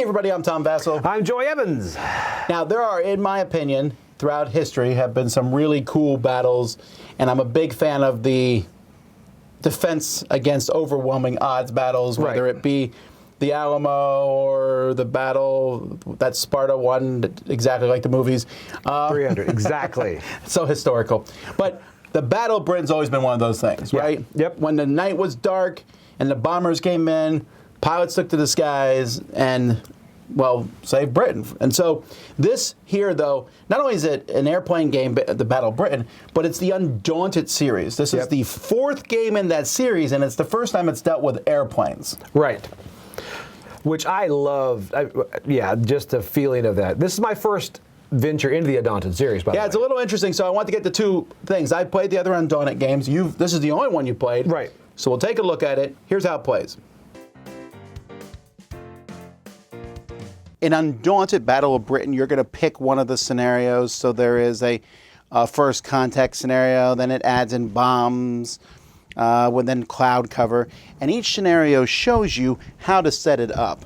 everybody, I'm Tom Vassell. I'm Joey Evans. Now, there are, in my opinion, throughout history, have been some really cool battles, and I'm a big fan of the defense against overwhelming odds battles, whether it be the Alamo or the battle that Sparta won, exactly like the movies. 300, exactly. So historical. But the Battle of Britain's always been one of those things, right? Yep. When the night was dark and the bombers came in, pilots took to the skies and, well, saved Britain. And so this here, though, not only is it an airplane game, the Battle of Britain, but it's the Undaunted series. This is the fourth game in that series, and it's the first time it's dealt with airplanes. Right. Which I love. Just the feeling of that. This is my first venture into the Undaunted series, by the way. Yeah, it's a little interesting, so I want to get to two things. I played the other Undaunted games. This is the only one you played. Right. So we'll take a look at it. Here's how it plays. In Undaunted Battle of Britain, you're going to pick one of the scenarios. So there is a first contact scenario, then it adds in bombs, then cloud cover. And each scenario shows you how to set it up.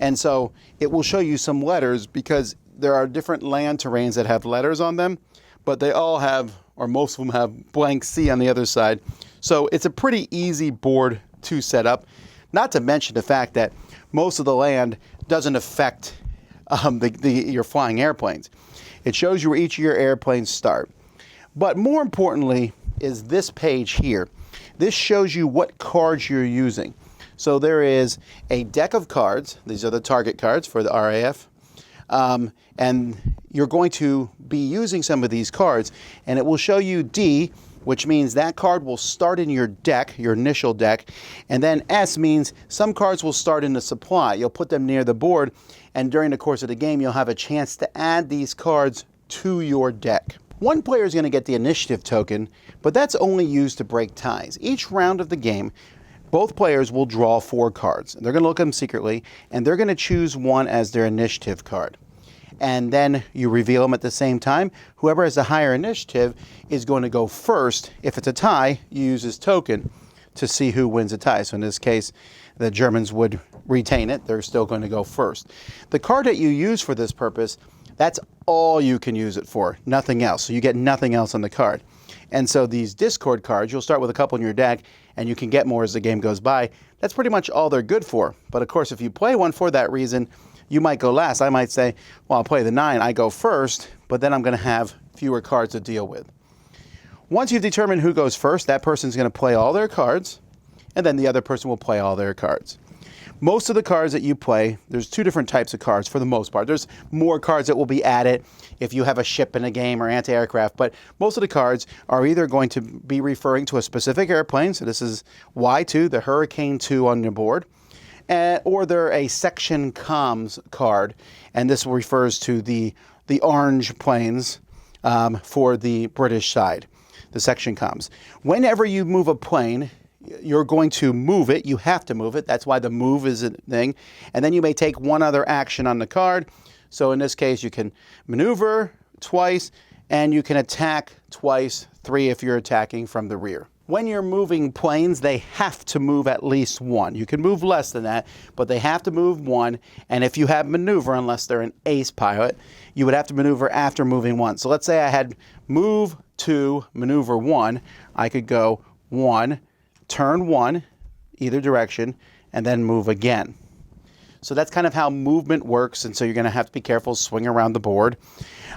And so it will show you some letters because there are different land terrains that have letters on them, but they all have, or most of them have, blank C on the other side. So it's a pretty easy board to set up, not to mention the fact that most of the land doesn't affect your flying airplanes. It shows you where each of your airplanes start. But more importantly is this page here. This shows you what cards you're using. So there is a deck of cards. These are the target cards for the RAF. And you're going to be using some of these cards, and it will show you D, which means that card will start in your deck, your initial deck, and then S means some cards will start in the supply. You'll put them near the board, and during the course of the game, you'll have a chance to add these cards to your deck. One player is going to get the initiative token, but that's only used to break ties. Each round of the game, both players will draw 4 cards. They're going to look at them secretly, and they're going to choose one as their initiative card. And then you reveal them at the same time. Whoever has the higher initiative is going to go first. If it's a tie, you use this token to see who wins a tie. So in this case, the Germans would retain it. They're still going to go first. The card that you use for this purpose, that's all you can use it for, nothing else. So you get nothing else on the card. And so these discord cards, you'll start with a couple in your deck, and you can get more as the game goes by. That's pretty much all they're good for. But of course, if you play one for that reason, you might go last. I might say, well, I'll play the 9, I go first, but then I'm going to have fewer cards to deal with. Once you've determined who goes first, that person's going to play all their cards, and then the other person will play all their cards. Most of the cards that you play, there's 2 different types of cards for the most part. There's more cards that will be added if you have a ship in a game or anti-aircraft, but most of the cards are either going to be referring to a specific airplane, so this is Y2, the Hurricane 2 on your board, or they're a section comms card, and this refers to the orange planes for the British side, the section comms. Whenever you move a plane, you're going to move it. You have to move it. That's why the move is a thing. And then you may take one other action on the card. So in this case, you can maneuver twice, and you can attack twice, 3 if you're attacking from the rear. When you're moving planes, they have to move at least 1. You can move less than that, but they have to move 1. And if you have maneuver, unless they're an ace pilot, you would have to maneuver after moving 1. So let's say I had move 2, maneuver 1. I could go 1, turn 1, either direction, and then move again. So that's kind of how movement works, and so you're going to have to be careful, swing around the board.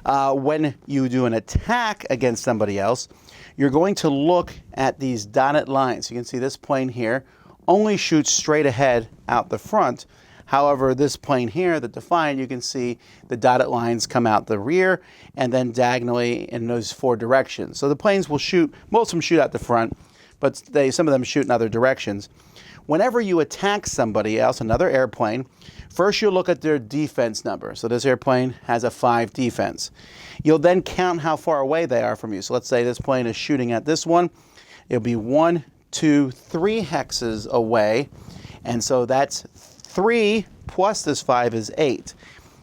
When you do an attack against somebody else, you're going to look at these dotted lines. You can see this plane here only shoots straight ahead out the front. However, this plane here, the Defiant, you can see the dotted lines come out the rear and then diagonally in those 4 directions. So the planes will shoot, most of them shoot out the front, but some of them shoot in other directions. Whenever you attack somebody else, another airplane, first you'll look at their defense number. So this airplane has a 5 defense. You'll then count how far away they are from you. So let's say this plane is shooting at this one. It'll be 1, 2, 3 hexes away. And so that's 3 plus this 5 is 8.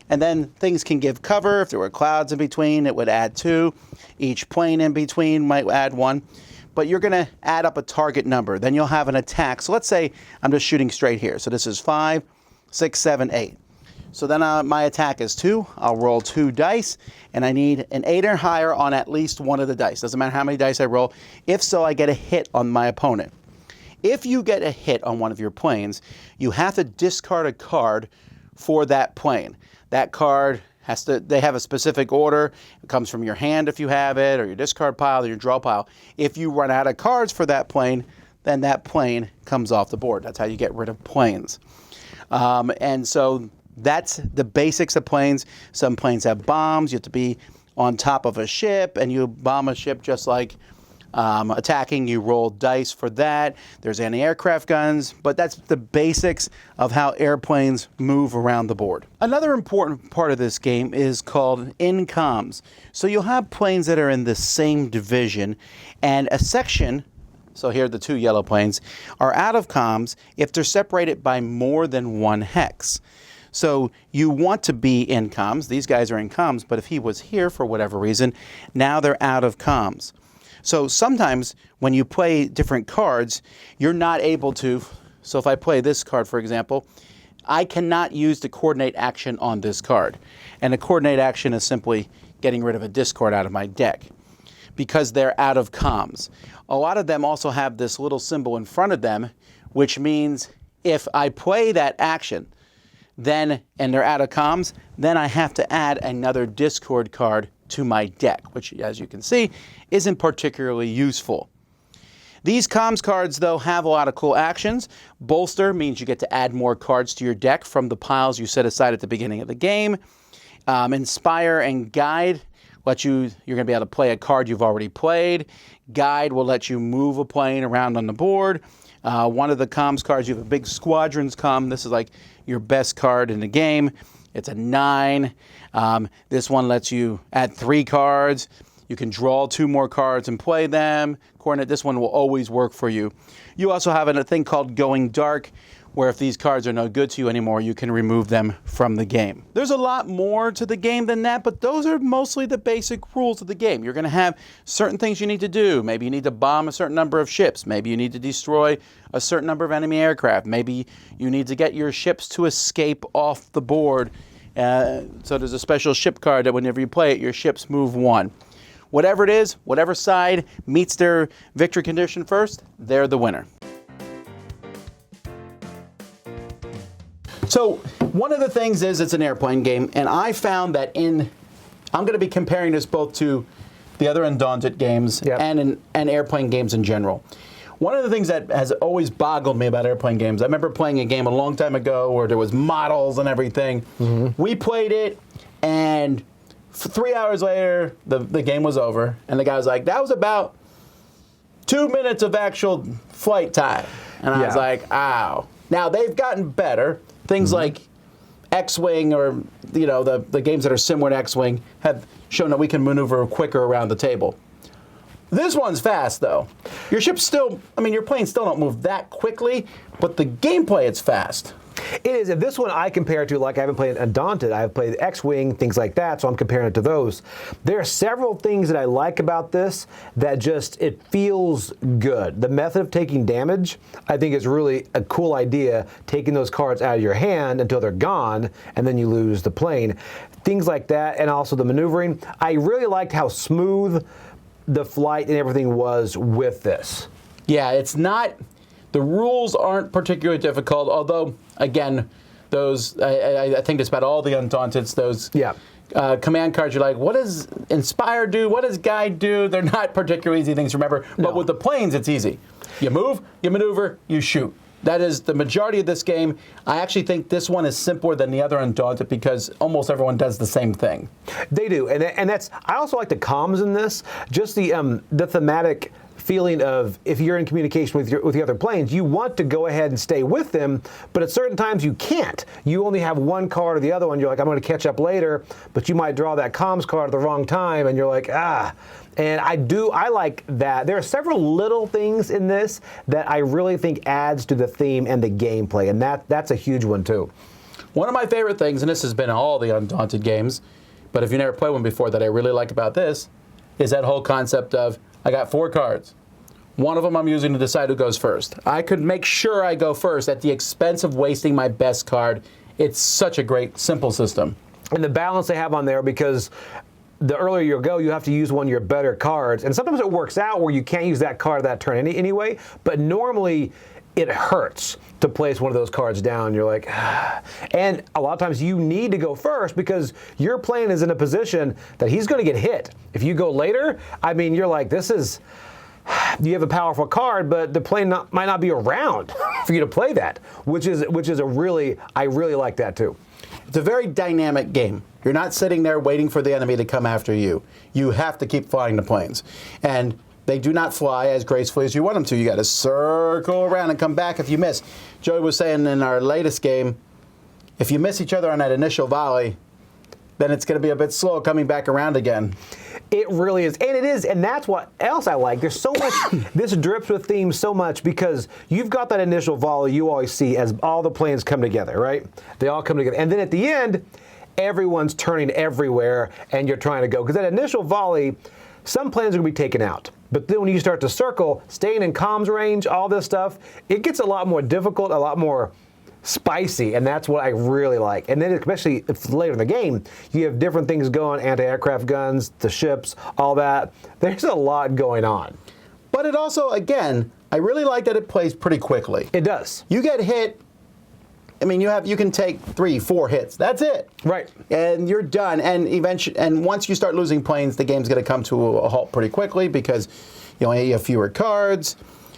And then things can give cover. If there were clouds in between, it would add 2. Each plane in between might add 1. But you're going to add up a target number. Then you'll have an attack. So let's say I'm just shooting straight here. So this is 5, 6, 7, 8. So then my attack is 2. I'll roll 2 dice, and I need an 8 or higher on at least one of the dice. Doesn't matter how many dice I roll. If so, I get a hit on my opponent. If you get a hit on one of your planes, you have to discard a card for that plane. That card they have a specific order. It comes from your hand if you have it, or your discard pile, or your draw pile. If you run out of cards for that plane, then that plane comes off the board. That's how you get rid of planes. And so that's the basics of planes. Some planes have bombs. You have to be on top of a ship, and you bomb a ship just like attacking. You roll dice for that. There's anti-aircraft guns, but that's the basics of how airplanes move around the board. Another important part of this game is called in comms. So you'll have planes that are in the same division, and a section, so here are the 2 yellow planes, are out of comms if they're separated by more than 1 hex. So you want to be in comms. These guys are in comms, but if he was here for whatever reason, now they're out of comms. So sometimes when you play different cards, you're not able to. So if I play this card, for example, I cannot use the coordinate action on this card. And the coordinate action is simply getting rid of a discard out of my deck because they're out of comms. A lot of them also have this little symbol in front of them, which means if I play that action, and they're out of comms, then I have to add another discard card to my deck, which, as you can see, isn't particularly useful. These comms cards, though, have a lot of cool actions. Bolster means you get to add more cards to your deck from the piles you set aside at the beginning of the game. Inspire and Guide you're going to be able to play a card you've already played. Guide will let you move a plane around on the board. One of the comms cards, you have a big Squadrons comm. This is like your best card in the game. It's a 9. This one lets you add 3 cards. You can draw 2 more cards and play them. Coordinate, this one will always work for you. You also have a thing called Going Dark, where if these cards are no good to you anymore, you can remove them from the game. There's a lot more to the game than that, but those are mostly the basic rules of the game. You're going to have certain things you need to do. Maybe you need to bomb a certain number of ships. Maybe you need to destroy a certain number of enemy aircraft. Maybe you need to get your ships to escape off the board. So there's a special ship card that whenever you play it, your ships move 1. Whatever it is, whatever side meets their victory condition first, they're the winner. So one of the things is it's an airplane game, and I found that I'm going to be comparing this both to the other Undaunted games and airplane games in general. One of the things that has always boggled me about airplane games, I remember playing a game a long time ago where there was models and everything. Mm-hmm. We played it, and 3 hours later, the game was over, and the guy was like, that was about 2 minutes of actual flight time. And I was like, ow. Now, they've gotten better. Things like X-Wing or, the games that are similar to X-Wing have shown that we can maneuver quicker around the table. This one's fast, though. Your planes still don't move that quickly, but the gameplay, it's fast. It is. And this one I compare to, like I haven't played Undaunted, I've played X-Wing, things like that, so I'm comparing it to those. There are several things that I like about this that it feels good. The method of taking damage, I think is really a cool idea, taking those cards out of your hand until they're gone, and then you lose the plane. Things like that, and also the maneuvering. I really liked how smooth the flight and everything was with this. Yeah, it's not... The rules aren't particularly difficult, although, again, those, I think it's about all the Undaunteds, those command cards, you're like, what does Inspire do? What does Guide do? They're not particularly easy things to remember, but with the planes, it's easy. You move, you maneuver, you shoot. That is the majority of this game. I actually think this one is simpler than the other Undaunted because almost everyone does the same thing. They do, and that's, I also like the comms in this, just the thematic feeling of if you're in communication with the other planes, you want to go ahead and stay with them, but at certain times you can't. You only have one card or the other one. You're like, I'm going to catch up later, but you might draw that comms card at the wrong time, and you're like, ah. And I like that. There are several little things in this that I really think adds to the theme and the gameplay, and that's a huge one too. One of my favorite things, and this has been in all the Undaunted games, but if you never played one before that I really like about this, is that whole concept of, I got 4 cards. One of them I'm using to decide who goes first. I could make sure I go first at the expense of wasting my best card It's such a great, simple system. And the balance they have on there, because the earlier you go, you have to use one of your better cards. And sometimes it works out where you can't use that card that turn anyway, but normally it hurts to place one of those cards down. You're like, ah. And a lot of times you need to go first because your plane is in a position that he's going to get hit. If you go later, I mean, you're like, this is, you have a powerful card, but the plane might not be around for you to play that, which is a really, I really like that too. It's a very dynamic game. You're not sitting there waiting for the enemy to come after you. You have to keep flying the planes. And they do not fly as gracefully as you want them to. You got to circle around and come back if you miss. Joey was saying in our latest game, if you miss each other on that initial volley, then it's going to be a bit slow coming back around again. It really is. And it is. And that's what else I like. There's so much, this drips with themes so much because you've got that initial volley you always see as all the planes come together, right? They all come together. And then at the end, everyone's turning everywhere and you're trying to go. Because that initial volley, some planes are going to be taken out. But then when you start to circle, staying in comms range, all this stuff, it gets a lot more difficult, a lot more spicy, and that's what I really like. And then especially if later in the game, you have different things going, anti-aircraft guns, the ships, all that. There's a lot going on. But it also, again, I really like that it plays pretty quickly. It does. You get hit, I mean, you can take 3-4 hits. That's it. Right. And you're done. And eventually, and once you start losing planes, the game's going to come to a halt pretty quickly because you only have fewer cards.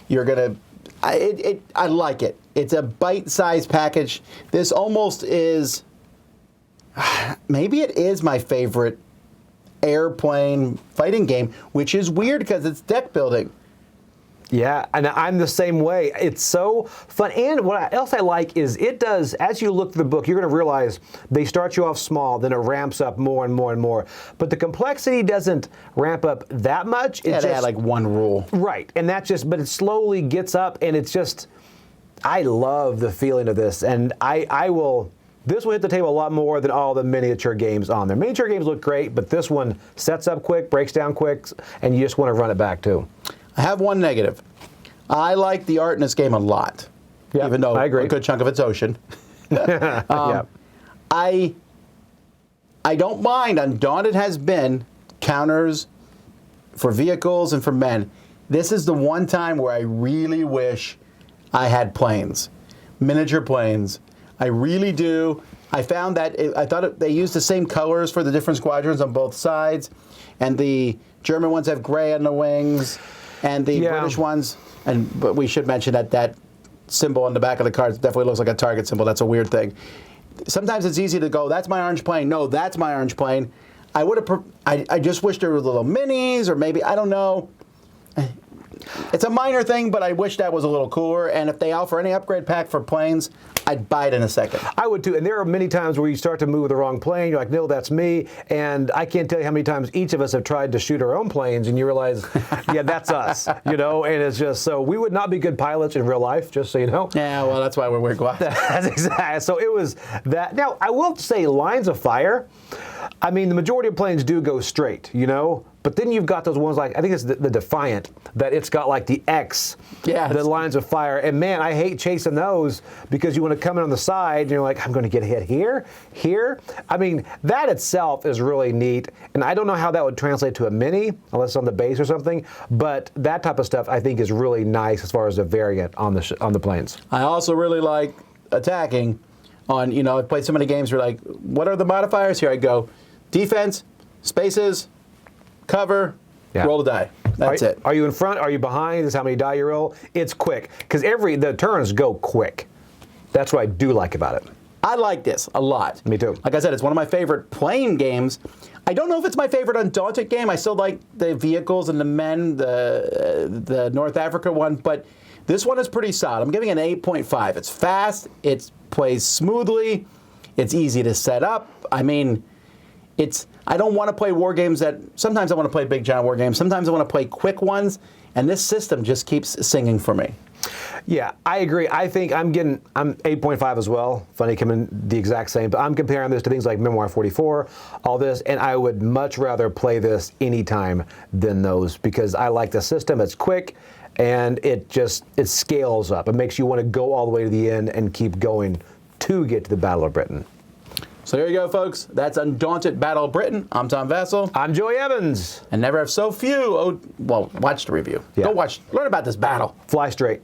You're going to, I like it. It's a bite-sized package. This almost is, maybe it is my favorite airplane fighting game, which is weird because it's deck building. Yeah, and I'm the same way. It's so fun. And what else I like is it does, as you look through the book, you're going to realize they start you off small, then it ramps up more and more and more. But the complexity doesn't ramp up that much. Yeah, they had like one rule. Right, and that just, but it slowly gets up, and it's just, I love the feeling of this, and I will, this will hit the table a lot more than all the miniature games on there. Miniature games look great, but this one sets up quick, breaks down quick, and you just want to run it back too. I have one negative. I like the art in this game a lot, yeah, even though I agree. A good chunk of it's ocean. Yeah. I don't mind. Undaunted has been counters for vehicles and for men. This is the one time where I really wish I had planes, miniature planes. I really do. I found that I thought they used the same colors for the different squadrons on both sides, and the German ones have gray on the wings, and the British ones. But we should mention that symbol on the back of the cards definitely looks like a target symbol. That's a weird thing. Sometimes it's easy to go, that's my orange plane. No, that's my orange plane. I just wish there were little minis, or maybe, I don't know. It's a minor thing, but I wish that was a little cooler. And if they offer any upgrade pack for planes, I'd buy it in a second. I would too. And there are many times where you start to move the wrong plane. You're like, no, that's me. And I can't tell you how many times each of us have tried to shoot our own planes, and you realize, yeah, that's us. You know, and it's just so we would not be good pilots in real life, just so you know. Yeah, well, that's why we wear glasses. That's exactly. So it was that. Now, I will say, lines of fire. I mean, the majority of planes do go straight, you know. But then you've got those ones like, I think it's the Defiant, that it's got like the X, the lines of fire. And man, I hate chasing those because you want to come in on the side and you're like, I'm going to get hit here, here. I mean, that itself is really neat. And I don't know how that would translate to a mini, unless it's on the base or something. But that type of stuff I think is really nice as far as a variant on the planes. I also really like attacking on, you know, I've played so many games where like, what are the modifiers? Here I go. Defense, spaces, cover, roll the die. That's it. Are you in front? Are you behind? This is how many die you roll. It's quick because the turns go quick. That's what I do like about it. I like this a lot. Me too. Like I said, it's one of my favorite plane games. I don't know if it's my favorite Undaunted game. I still like the vehicles and the men, the North Africa one, but this one is pretty solid. I'm giving it an 8.5. It's fast. It plays smoothly. It's easy to set up. I mean, I don't want to play war games sometimes I want to play big giant war games. Sometimes I want to play quick ones, and this system just keeps singing for me. Yeah, I agree. I think I'm 8.5 as well. Funny coming the exact same, but I'm comparing this to things like Memoir 44, all this, and I would much rather play this anytime than those because I like the system. It's quick, and it scales up. It makes you want to go all the way to the end and keep going to get to the Battle of Britain. So here you go, folks. That's Undaunted Battle of Britain. I'm Tom Vessel. I'm Joey Evans. And never have so few. Oh, well, watch the review. Yeah. Go learn about this battle. Fly straight.